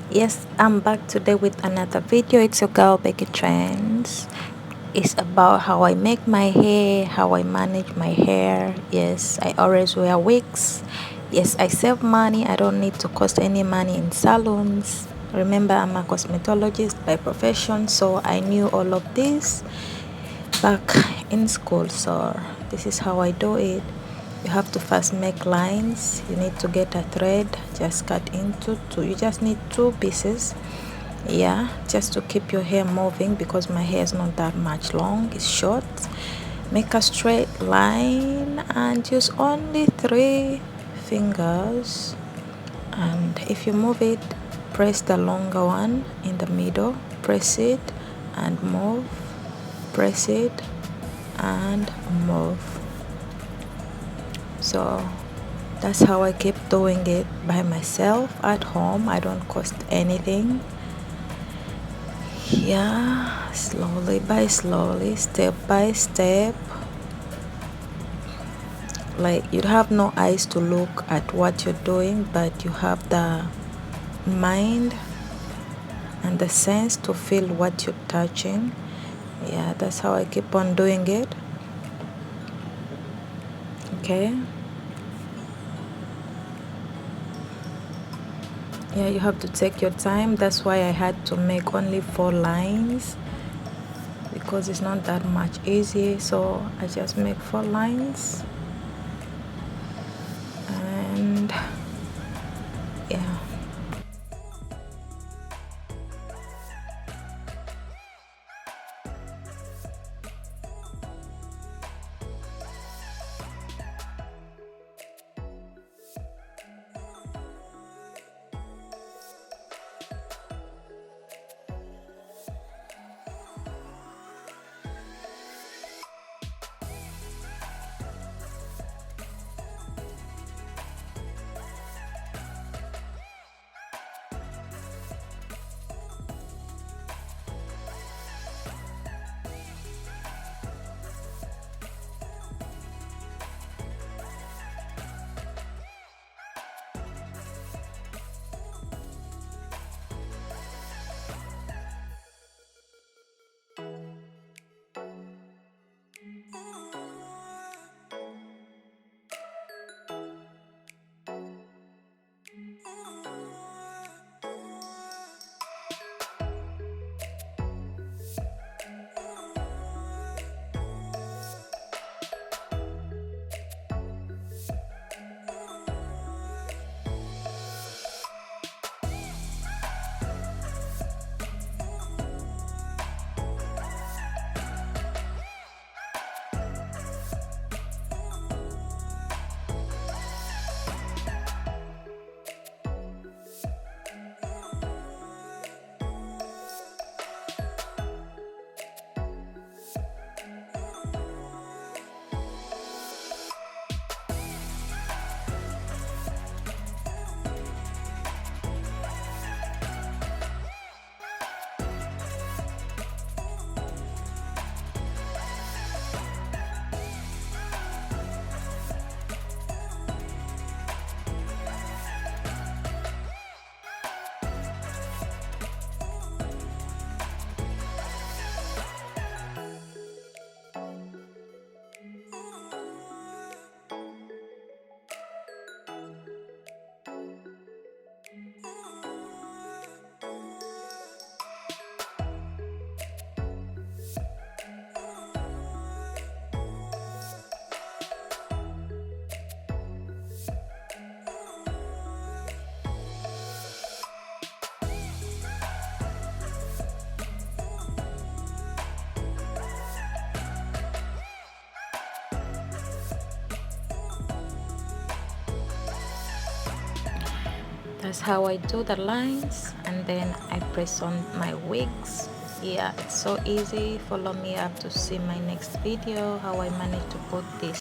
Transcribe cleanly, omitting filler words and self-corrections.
Yes, I'm back today with another video. It's your girl Becky Trends. It's about how I make my hair, how I manage my hair. Yes, I always wear wigs. Yes, I save money. I don't need to cost any money in salons. Remember, I'm a cosmetologist by profession, so I knew all of this back in school. So this is how I do it. You have to first make lines. You need to get a thread, just cut into two. You just need two pieces, yeah, just to keep your hair moving, because my hair is not that much long, it's short. Make a straight line and use only 3 fingers, and if you move it, press the longer one in the middle, press it and move, press it and move. So that's how I keep doing it by myself at home. I don't cost anything. Yeah, slowly by slowly, step by step. Like, you have no eyes to look at what you're doing, but you have the mind and the sense to feel what you're touching. Yeah, that's how I keep on doing it. Okay. Yeah, you have to take your time. That's why I had to make only 4 lines, because it's not that much easy. So I just make 4 lines, and yeah. That's how I do the lines, and then I press on my wigs. Yeah, it's so easy. Follow me up to see my next video how I managed to put this